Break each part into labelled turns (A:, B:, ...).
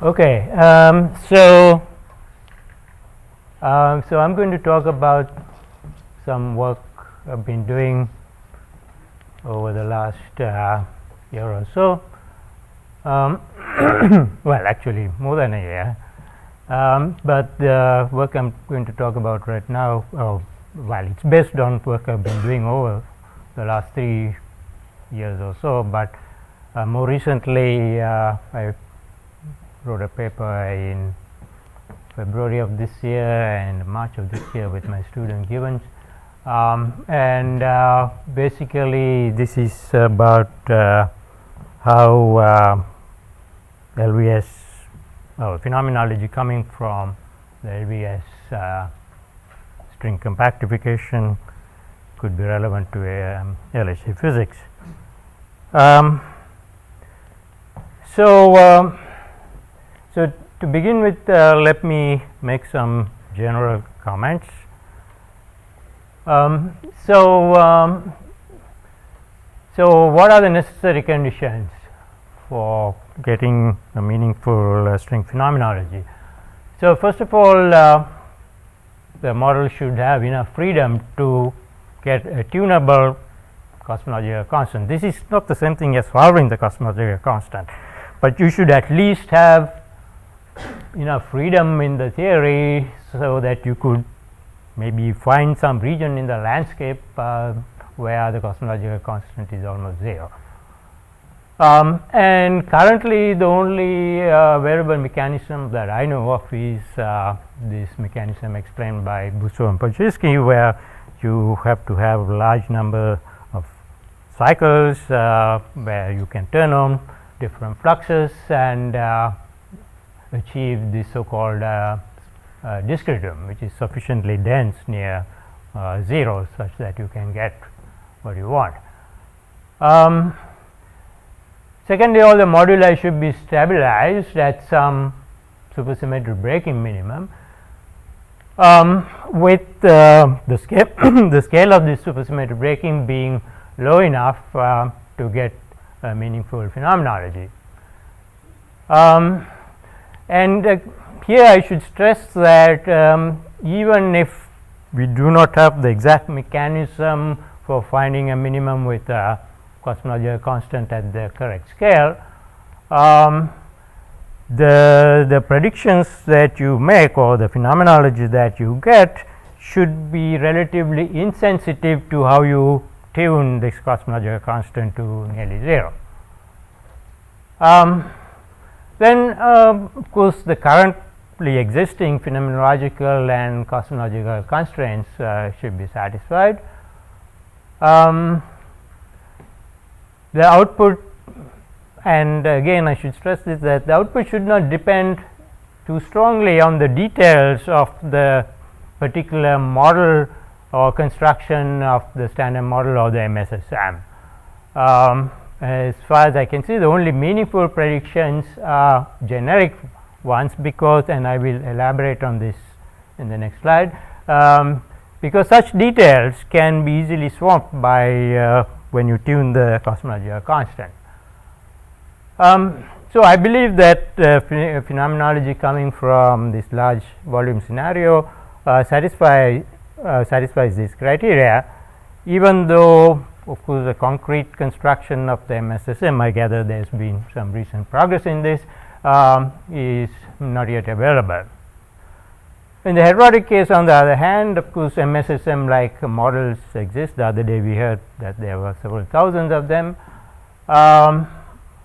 A: Okay, so I'm going to talk about some work I've been doing over the last year or so. Well, actually more than a year, but the work I'm going to talk about right now, well, it's based on work I've been doing over the last 3 years or so, but more recently I wrote a paper in February of this year and March of this year with my student Givens, and basically this is about how LVS phenomenology coming from the LVS string compactification could be relevant to LHC physics. So to begin with, let me make some general comments. So what are the necessary conditions for getting a meaningful string phenomenology? So first of all, the model should have enough freedom to get a tunable cosmological constant. This is not the same thing as solving the cosmological constant, but you should at least have enough freedom in the theory so that you could maybe find some region in the landscape where the cosmological constant is almost 0. And currently the only variable mechanism that I know of is this mechanism explained by Bussow and Podgorski, where you have to have a large number of cycles where you can turn on different fluxes and achieve this so-called discretum, which is sufficiently dense near 0 such that you can get what you want. Secondly, all the moduli should be stabilized at some supersymmetric breaking minimum, with the scale of this supersymmetric breaking being low enough to get a meaningful phenomenology. And here I should stress that even if we do not have the exact mechanism for finding a minimum with a cosmological constant at the correct scale, the predictions that you make or the phenomenology that you get should be relatively insensitive to how you tune this cosmological constant to nearly 0. Then of course the currently existing phenomenological and cosmological constraints should be satisfied. The output, and again I should stress this, that the output should not depend too strongly on the details of the particular model or construction of the standard model or the MSSM. As far as I can see, the only meaningful predictions are generic ones, because, and I will elaborate on this in the next slide, because such details can be easily swamped by when you tune the cosmological constant. So I believe that phenomenology coming from this large volume scenario satisfies this criteria, even though of course the concrete construction of the MSSM, I gather there has been some recent progress in this, is not yet available. In the heterotic case, on the other hand, of course MSSM like models exist. The other day we heard that there were several thousands of them. On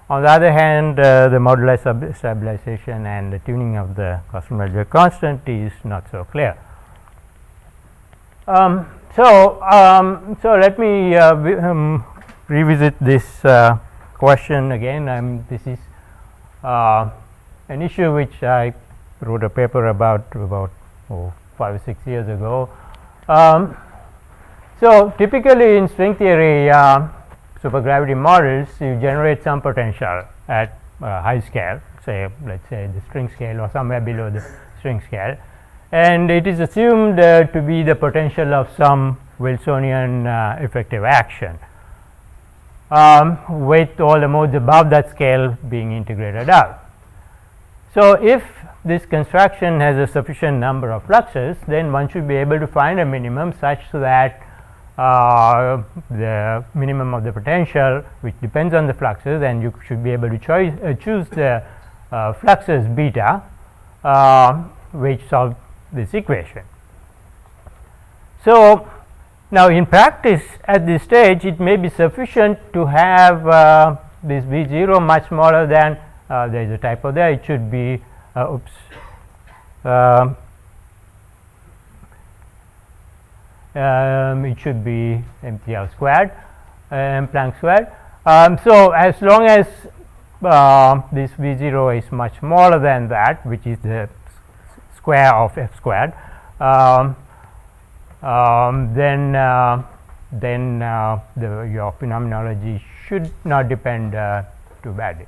A: the other hand, the modular stabilization and the tuning of the cosmological constant is not so clear. So let me revisit this question again. This is an issue which I wrote a paper about 5 or 6 years ago. So typically in string theory supergravity models, you generate some potential at high scale, say let's say the string scale or somewhere below the string scale, and it is assumed to be the potential of some Wilsonian effective action, with all the modes above that scale being integrated out. So, if this construction has a sufficient number of fluxes, then one should be able to find a minimum such that the minimum of the potential, which depends on the fluxes, and you should be able to choose the fluxes beta, which solve this equation. So, now in practice at this stage, it may be sufficient to have this V 0 much smaller than there is a typo there, it should be it should be m3r squared, m Planck squared. So, as long as this V 0 is much smaller than that, which is the square of f squared, then your phenomenology should not depend too badly,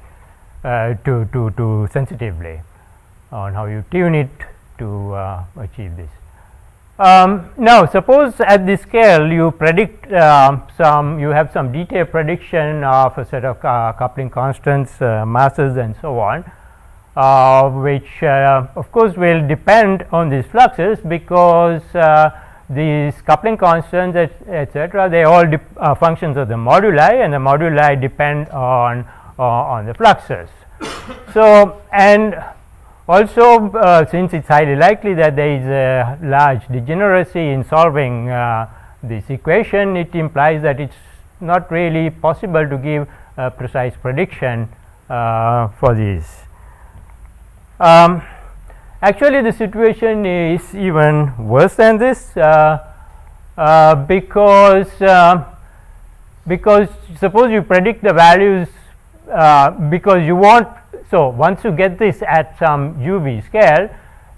A: too sensitively on how you tune it to achieve this. Now, suppose at this scale you predict you have some detailed prediction of a set of coupling constants, masses and so on, which of course will depend on these fluxes, because these coupling constants etc., they all are functions of the moduli, and the moduli depend on the fluxes. So, and also since it is highly likely that there is a large degeneracy in solving this equation, it implies that it is not really possible to give a precise prediction for these. Actually, the situation is even worse than this, because suppose you predict the values, because you want, so once you get this at some UV scale,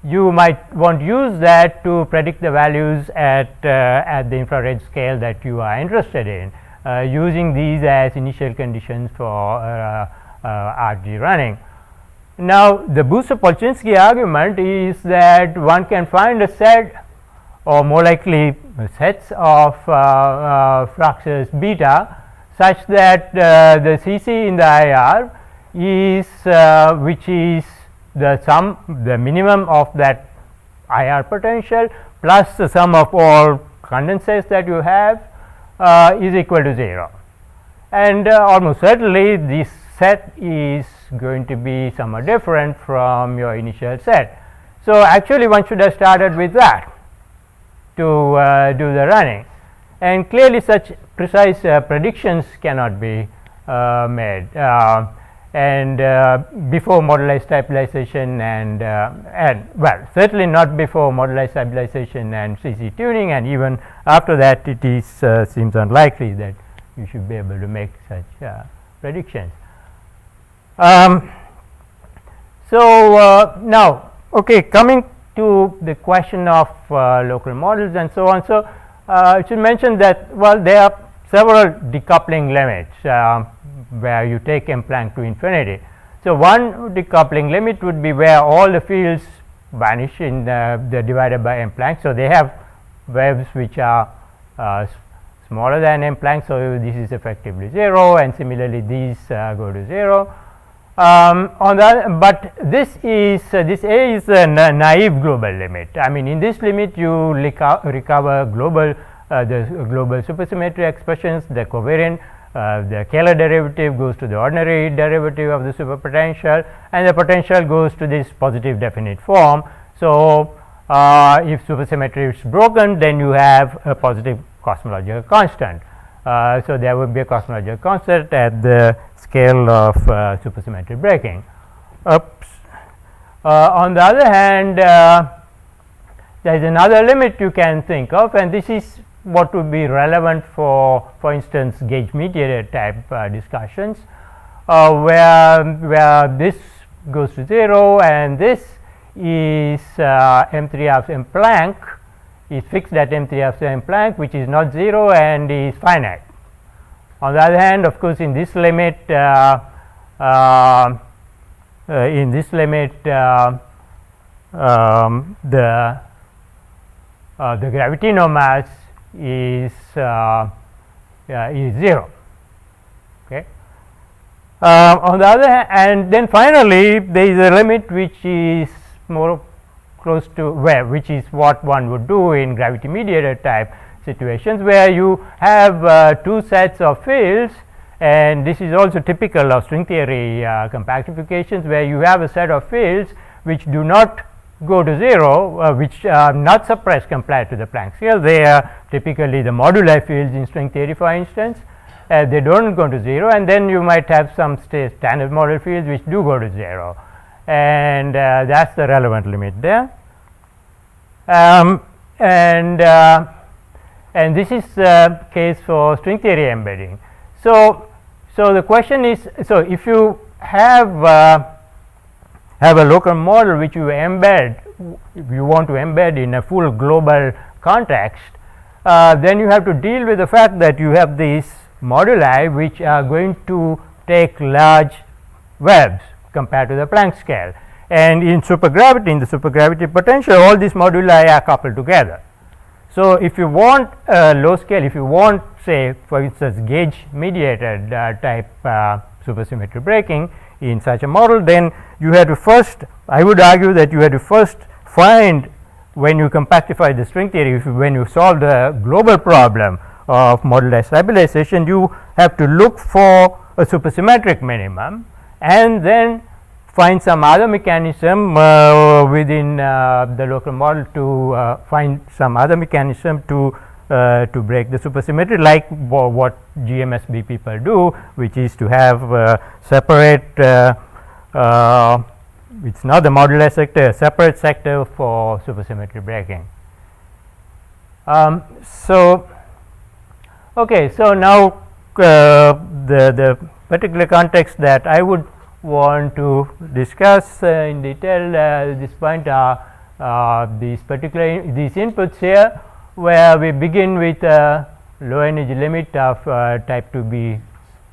A: you might want to use that to predict the values at the infrared scale that you are interested in, using these as initial conditions for RG running. Now, the Booster-Polchinski argument is that one can find a set, or more likely sets of fluxes beta, such that the CC in the IR is which is the minimum of that IR potential plus the sum of all condensates that you have is equal to 0, and almost certainly this set is going to be somewhat different from your initial set. So, actually one should have started with that to do the running, and clearly such precise predictions cannot be made, and before moduli stabilization and well, certainly not before moduli stabilization and CC tuning, and even after that it is seems unlikely that you should be able to make such predictions. So, now, okay, coming to the question of local models and so on. So, I should mention that, well, there are several decoupling limits where you take m Planck to infinity. So, one decoupling limit would be where all the fields vanish in they're divided by m Planck. So, they have waves which are smaller than m Planck. So, this is effectively 0, and similarly these go to 0. On the but this A is a naive global limit. I mean, in this limit you recover global the global supersymmetry expressions, the covariant, the scalar derivative goes to the ordinary derivative of the superpotential, and the potential goes to this positive definite form. So, if supersymmetry is broken, then you have a positive cosmological constant. So, there would be a cosmological constant at the scale of supersymmetry breaking. On the other hand, there is another limit you can think of, and this is what would be relevant for instance, gauge mediated type discussions, where this goes to 0, and this is m3 of m Planck is fixed at m3 of m Planck, which is not 0 and is finite. On the other hand, of course, in this limit, the gravitino mass is 0. Okay. On the other hand, and then finally there is a limit which is more close to which is what one would do in gravity mediated type situations, where you have two sets of fields, and this is also typical of string theory compactifications, where you have a set of fields which do not go to 0, which are not suppressed compared to the Planck scale. They are typically the moduli fields in string theory, for instance. They do not go to 0, and then you might have some standard model fields which do go to 0, and that is the relevant limit there. And this is the case for string theory embedding. So the question is, so if you have a local model which you embed, if you want to embed in a full global context, then you have to deal with the fact that you have these moduli which are going to take large webs compared to the Planck scale. And in supergravity, in the supergravity potential, all these moduli are coupled together. So if you want low scale, if you want, say, for instance, gauge mediated type supersymmetry breaking in such a model, then you have to first, I would argue that you have to first find, when you compactify the string theory, when you solve the global problem of moduli stabilization, you have to look for a supersymmetric minimum and then find some other mechanism within the local model to find some other mechanism to break the supersymmetry, like what GMSB people do, which is to have separate, it is not the moduli sector, a separate sector for supersymmetry breaking. Okay, so now the particular context that I would want to discuss in detail at this point are these inputs here, where we begin with a low energy limit of type 2b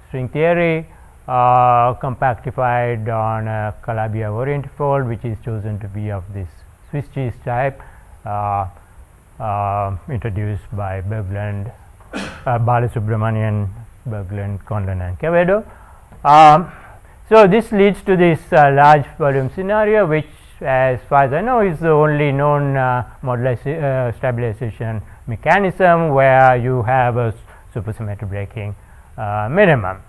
A: string theory compactified on a Calabi-Yau orientifold, which is chosen to be of this Swiss cheese type, introduced by Berglund, Balasubramanian, Berglund, Conlon, and Quevedo. So this leads to this large volume scenario, which, as far as I know, is the only known moduli stabilization mechanism where you have a supersymmetry breaking minimum.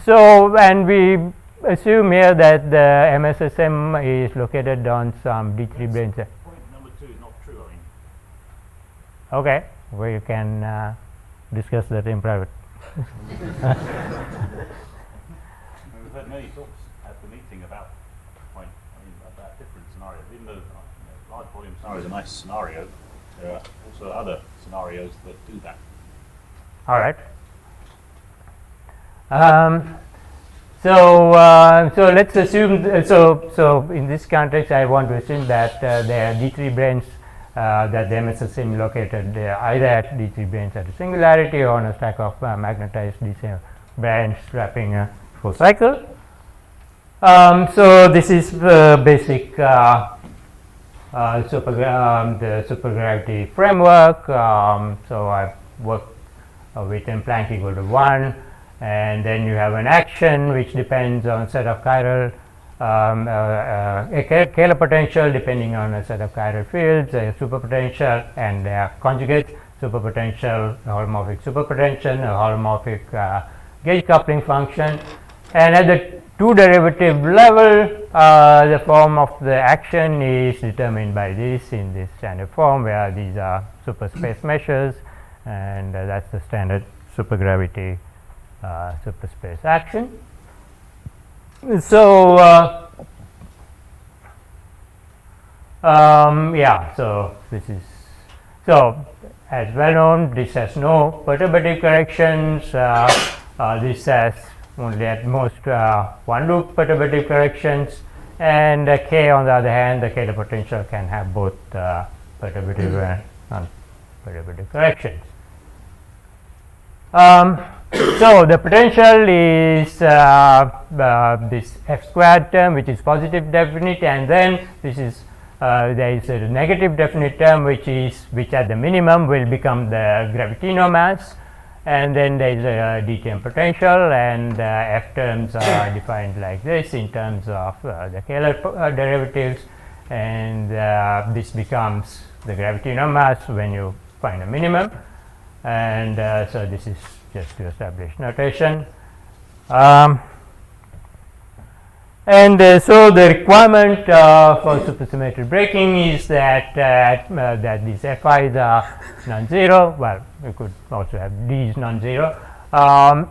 A: So, and we assume here that the MSSM is located on some D3 brain set.
B: Point number 2 is not true, I mean.
A: Okay, well, you can discuss that in private.
B: We've heard many talks at the meeting about about different scenarios. Even though large volume scenario is a nice scenario, there are also other scenarios that do that.
A: All right. So let's assume so in this context, I want to assume that there are D3 branes that the MSSM located either at D3 branes at a singularity or on a stack of magnetized D3 branes wrapping a full cycle. So this is basic the supergravity framework. So I work with n Planck equal to 1, and then you have an action which depends on a set of chiral a scalar potential depending on a set of chiral fields, a superpotential and their conjugate, superpotential, a holomorphic superpotential, a holomorphic gauge coupling function, and at the two derivative level the form of the action is determined by this in this standard form, where these are superspace meshes, and that is the standard supergravity superspace action. So yeah, so this is, so as well known, this has no perturbative corrections, this has only at most one loop perturbative corrections, and K, on the other hand, the scalar potential can have both perturbative and non-perturbative corrections. So the potential is this f squared term, which is positive definite, and then this is there is a negative definite term which at the minimum will become the gravitino mass, and then there is a d term potential, and f terms are defined like this in terms of the scalar derivatives, and this becomes the gravitational mass when you find a minimum, and so this is just to establish notation. And so the requirement for supersymmetric breaking is that that these Fi's are non-zero. Well, we could also have D's non-zero,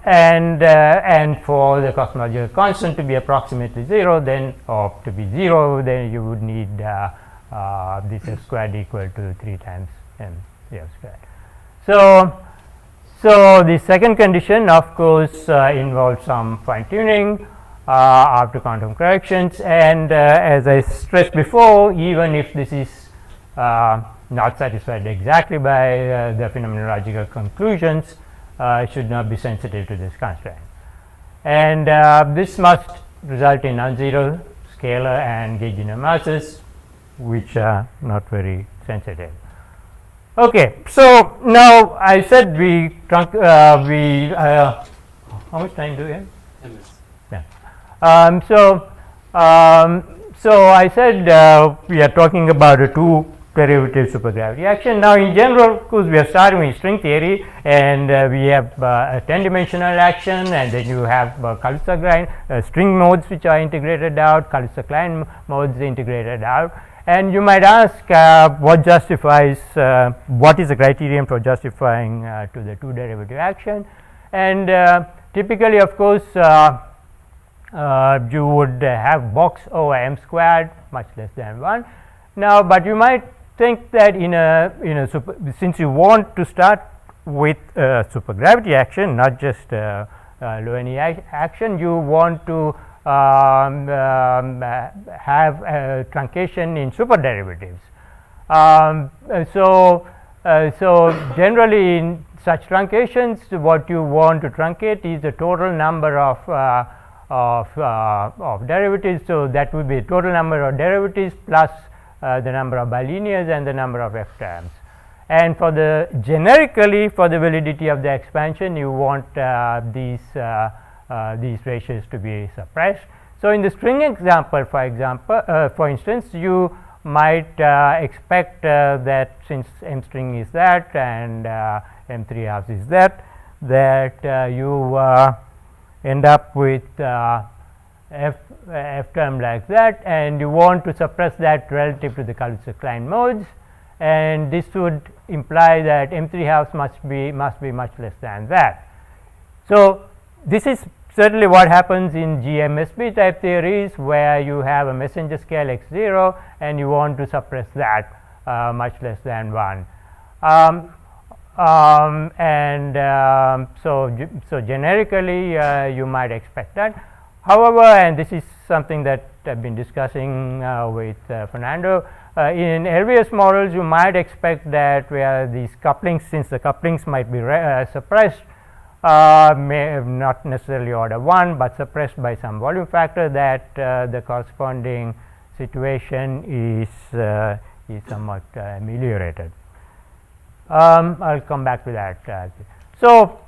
A: and for the cosmological constant to be approximately 0, then or to be 0, then you would need this f squared equal to 3 times m f squared. So the second condition, of course, involves some fine tuning after quantum corrections, and as I stressed before, even if this is not satisfied exactly by the phenomenological conclusions, it should not be sensitive to this constraint. And this must result in non-zero scalar and gauge-inner masses, which are not very sensitive. Okay, so now I said how much time do we have? 10 minutes. Yeah. So I said we are talking about a two derivative supergravity action. Now in general, of course, we are starting with string theory, and we have a 10-dimensional action, and then you have Kaluza-Klein string modes which are integrated out, Kaluza-Klein modes integrated out. And you might ask what justifies, what is the criterion for justifying to the two derivative action. And typically, of course, you would have box over m squared much less than 1. Now, but you might think that since you want to start with supergravity action, not just low energy action, you want to have a truncation in superderivatives. So generally in such truncations, what you want to truncate is the total number of derivatives. So that would be the total number of derivatives plus the number of bilinears and the number of f terms. And for the generically for the validity of the expansion, you want these ratios to be suppressed. So in the string example, for instance, you might expect that since m string is that and m3 halves is that you end up with f term like that, and you want to suppress that relative to the Kaluza-Klein modes, and this would imply that m3 halves must be much less than that. So this is certainly what happens in GMSB type theories, where you have a messenger scale x0 and you want to suppress that much less than 1. So generically you might expect that. However, and this is something that I've been discussing with Fernando, in LVS models you might expect that where these couplings, since the couplings might be suppressed, may not necessarily order 1, but suppressed by some volume factor, that the corresponding situation is somewhat ameliorated. I'll come back to that. So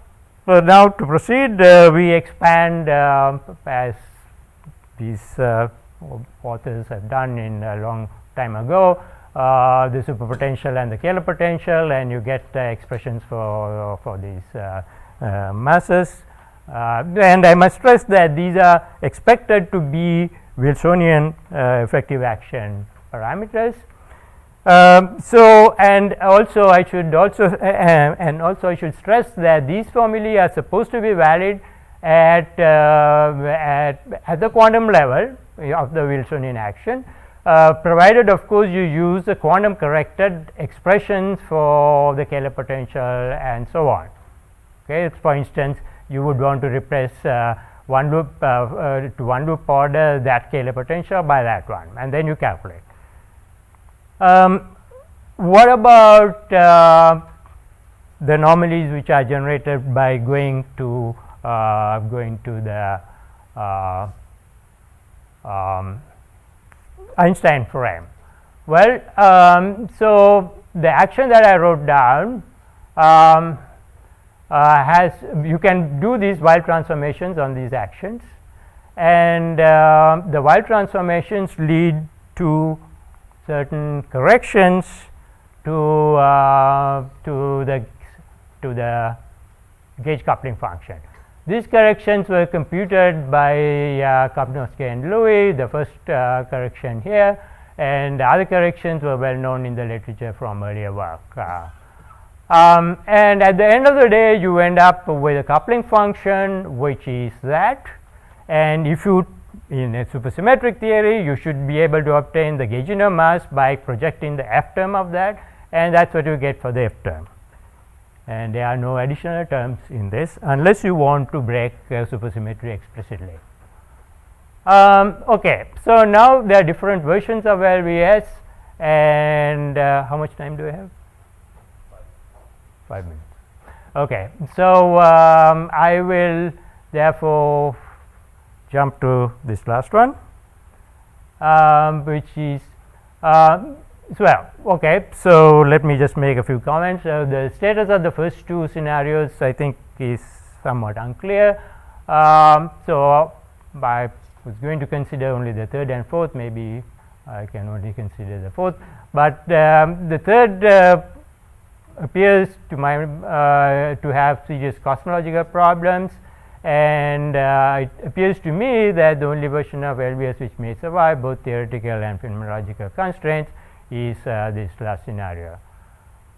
A: now to proceed, we expand as these authors have done in a long time ago, the superpotential and the Kähler potential, and you get expressions for these masses, and I must stress that these are expected to be Wilsonian effective action parameters. And also I should stress that these formulae are supposed to be valid at the quantum level of the Wilsonian action, provided of course you use the quantum corrected expressions for the Kähler potential and so on. Okay, for instance, you would want to replace one loop to one loop order that Kähler potential by that one, and then you calculate. What about the anomalies which are generated by going to the Einstein frame? Well, so the action that I wrote down you can do these Weyl transformations on these actions, and the Weyl transformations lead to certain corrections to the gauge coupling function. These corrections were computed by Kapnowski and Louis, the first correction here, and the other corrections were well known in the literature from earlier work. And at the end of the day, you end up with a coupling function which is that, and if you, in a supersymmetric theory, you should be able to obtain the gauge inner mass by projecting the F term of that, and that's what you get for the F term. And there are no additional terms in this unless you want to break supersymmetry explicitly. Okay, so now there are different versions of LVS, and how much time do we have? 5 minutes. Okay, so I will therefore jump to this last one, which is well, okay, so let me just make a few comments. The status of the first two scenarios I think is somewhat unclear. So I was going to consider only the third and fourth, maybe I can only consider the fourth, but the third appears to my to have serious cosmological problems, and it appears to me that the only version of LVS which may survive both theoretical and phenomenological constraints is this last scenario.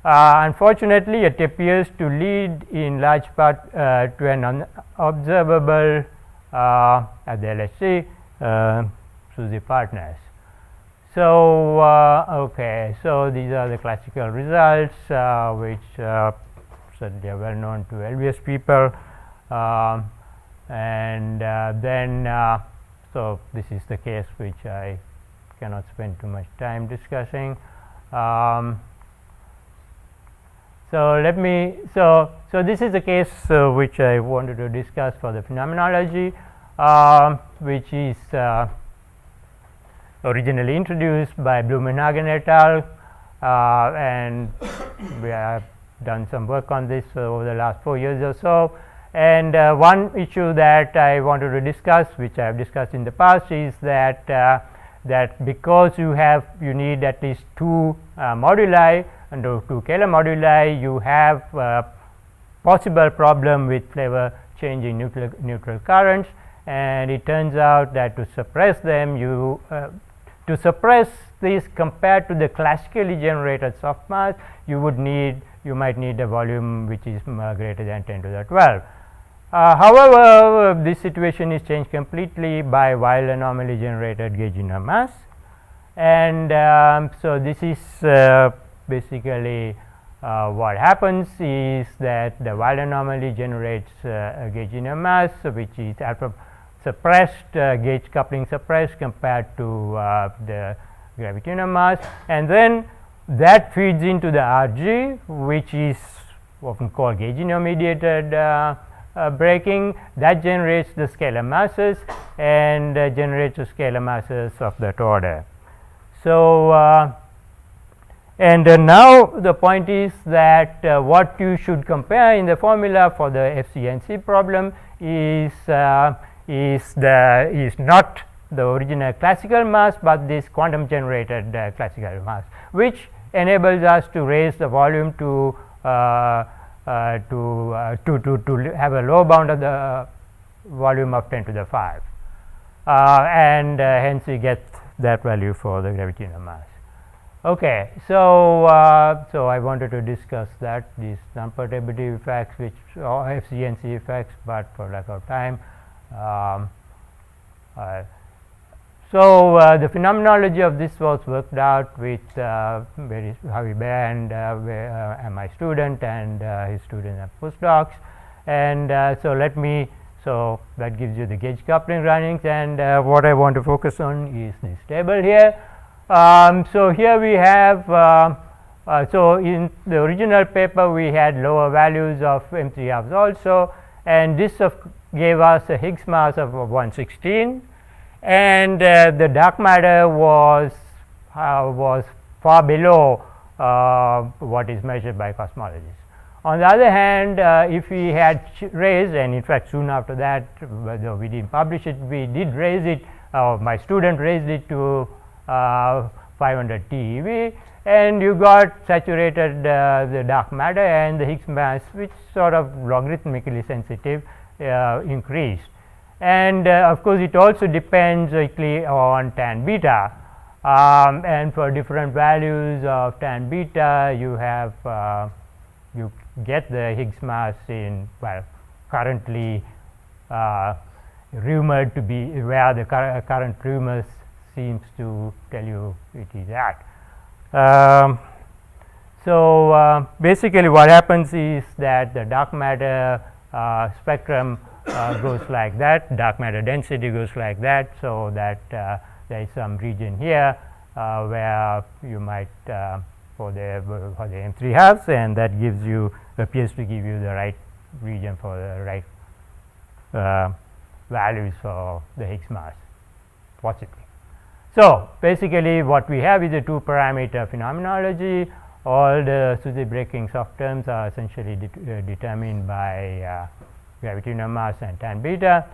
A: Unfortunately, it appears to lead in large part to an unobservable at the LHC SUSY partners. So okay, so these are the classical results which certainly are well known to LVS people, and then so this is the case which I cannot spend too much time discussing. So let me so this is the case which I wanted to discuss for the phenomenology, which is originally introduced by Blumenhagen et al. And we have done some work on this over the last 4 years or so. And one issue that I wanted to discuss, which I have discussed in the past, is that that because you need at least two moduli and two Kähler moduli, you have possible problem with flavor changing neutral currents, and it turns out that to suppress them, to suppress this compared to the classically generated soft mass, you might need a volume which is greater than 10 to the 12. However, this situation is changed completely by Weyl anomaly generated gauge inner mass, and so this is basically what happens is that the Weyl anomaly generates a gauge inner mass which is alpha suppressed, gauge coupling suppressed compared to the gravity inner mass, and then that feeds into the RG, which is often called gauge inner mediated breaking, that generates the scalar masses and generates the scalar masses of that order. So and now the point is that what you should compare in the formula for the FCNC problem is not the original classical mass, but this quantum generated classical mass, which enables us to raise the volume to have a lower bound of the volume of 10 to the 5, and hence we get that value for the gravity inner mass. Okay, so so I wanted to discuss that, these non-perturbative effects, which are FCNC effects, but for lack of time. So the phenomenology of this was worked out with Javi Bear and my student and his student and postdocs, and so that gives you the gauge coupling runnings, and what I want to focus on is this table here. So here we have so in the original paper we had lower values of M3 halves also, and this gave us a Higgs mass of 116, and the dark matter was far below what is measured by cosmologists. On the other hand, if we had raised, and in fact soon after that, though we didn't publish it, we did raise it, my student raised it to 500 TeV, and you got saturated the dark matter and the Higgs mass, which sort of logarithmically sensitive, increased. And of course, it also depends strictly on tan beta, and for different values of tan beta, you have you get the Higgs mass in, well, currently rumored to be where the current rumors seems to tell you it is at. So basically what happens is that the dark matter spectrum goes like that, dark matter density goes like that, so that there is some region here where you might for the M3 halves, and that gives you, appears to give you the right region for the right values for the Higgs mass, possibly. So basically what we have is a 2-parameter phenomenology. All the Susy breaking soft terms are essentially determined by gravitational mass and tan beta,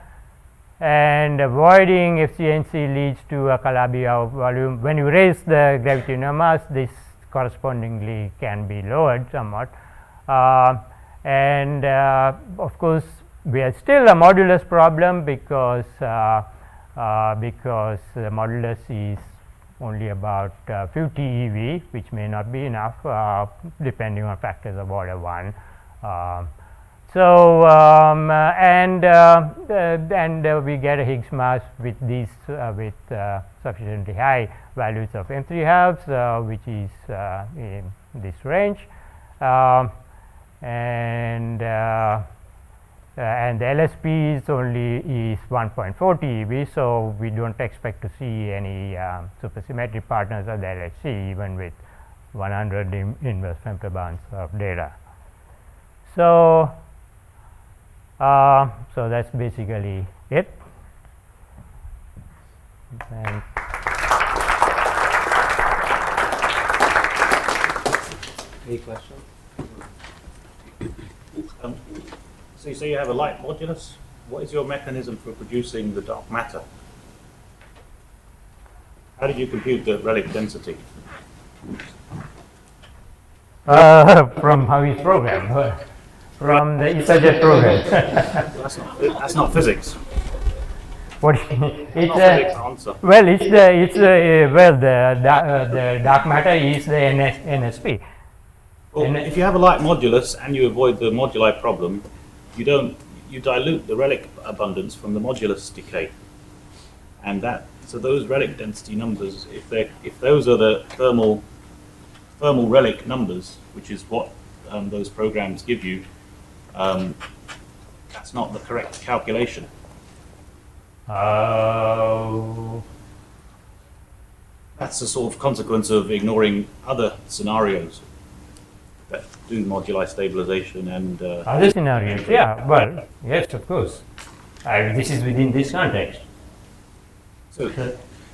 A: and avoiding FCNC leads to a Calabi-Yau volume. When you raise the gravitational mass, this correspondingly can be lowered somewhat, and of course we are still a modulus problem because the modulus is only about few TeV, which may not be enough depending on factors of order 1. And we get a Higgs mass with these with sufficiently high values of M3 halves, which is in this range, and the LSP is only 1.4 TeV, so we don't expect to see any supersymmetric partners of the LHC even with 100 inverse femtobarns of data. So so that's basically it. And
C: any questions?
B: So you say you have a light modulus. What is your mechanism for producing the dark matter? How did you compute the relic density?
A: From Howie's program, from the EtherJet program.
B: That's not physics.
A: What
B: It's not physics answer.
A: well, the dark matter is the NSP.
B: Well, if you have a light modulus and you avoid the moduli problem, you dilute the relic abundance from the modulus decay, and so those relic density numbers, if those are the thermal relic numbers, which is what those programs give you, that's not the correct calculation. That's a sort of consequence of ignoring other scenarios that do moduli stabilization and
A: Other scenarios, yeah, well, yes, of course. This is within this context.
B: so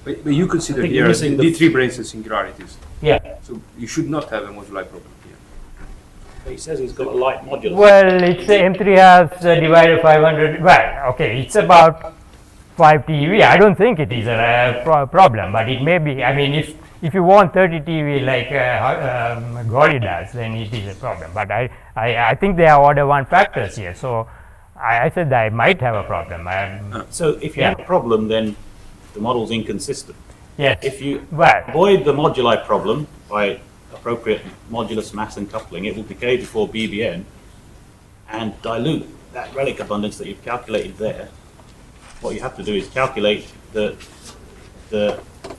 C: But you consider
B: think
C: here
B: you're missing the
C: D3 branes and singularities.
A: Yeah.
C: So you should not have a moduli problem here.
B: he says he's got a light modulus.
A: Well, it's M3 halves divided 500. Well, okay, it's about 5 TeV. I don't think it is a problem, but it may be. I mean, if you want 30 TeV like Gaudi does, then it is a problem. But I think they are order 1 factors here. So I said I might have a problem.
B: So if you have a problem, then the model's inconsistent.
A: Yes.
B: If you
A: Well,
B: avoid the moduli problem by appropriate modulus mass and coupling, it will decay before BBN and dilute that relic abundance that you've calculated there. What you have to do is calculate the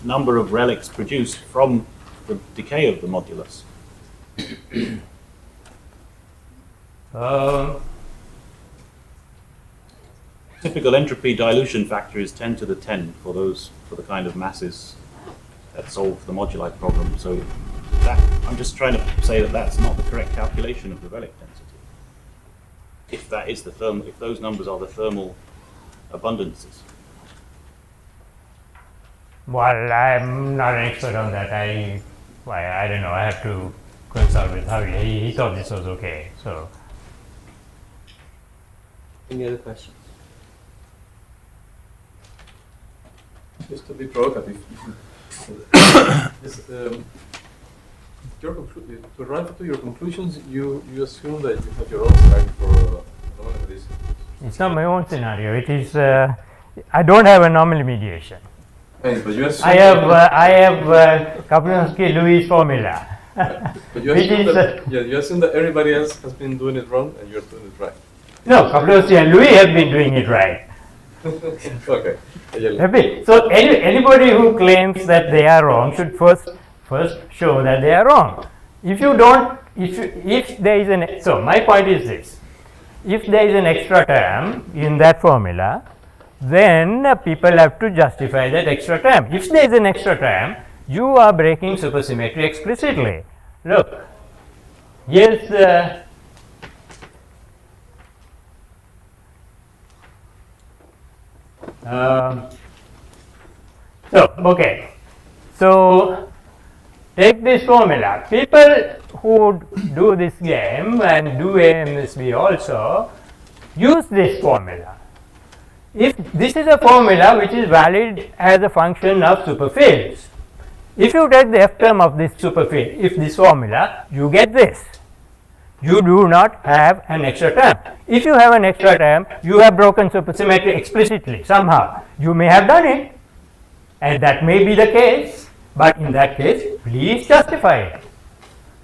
B: number of relics produced from the decay of the modulus. Typical entropy dilution factor is 10 to the 10 for the kind of masses that solve the moduli problem. So I'm just trying to say that that's not the correct calculation of the relic density. If that is if those numbers are the thermal abundances.
A: well, I'm not an expert on that. I don't know. I have to consult with Javier. He thought this was okay. So,
C: Any other questions?
D: Just to be provocative. This, to arrive to your conclusions, you assume that you have your own scenario for phenomenon this.
A: it's not my own scenario. It is. I don't have anomaly mediation.
D: Hey, but you assume
A: I have Kaplinowski-Lewis formula.
D: but you
A: which
D: assume
A: is,
D: that, you assume that everybody else has been doing it wrong and you're doing it right.
A: No, Kaplinowski and Lewis have been doing it right.
D: Okay.
A: So anybody who claims that they are wrong should first show that they are wrong. If you don't, if there is an, so my point is this: if there is an extra term in that formula, then people have to justify that extra term. If there is an extra term, you are breaking supersymmetry explicitly. Look, here's the so take this formula. People who do this game and do AMSB also use this formula. If this is a formula which is valid as a function of superfields, if you take the f term of this superfield, if this formula, you get this. You do not have an extra term. If you have an extra term, you have broken supersymmetry explicitly somehow. You may have done it, and that may be the case, but in that case, please justify it.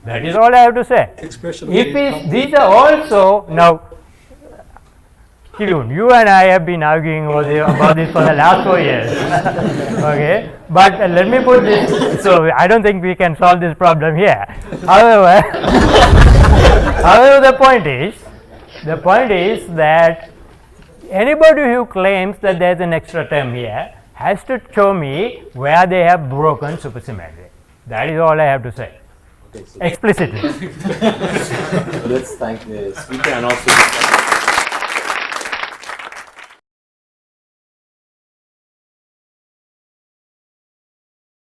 A: That is all I have to say. If these are also now, Kilun, you and I have been arguing about this for the last 4 years. Okay, but let me put this. So I don't think we can solve this problem here. However, the point is that anybody who claims that there is an extra term here has to show me where they have broken supersymmetry. That is all I have to say.
E: Okay, so
A: Explicitly.
E: let's thank the speaker and also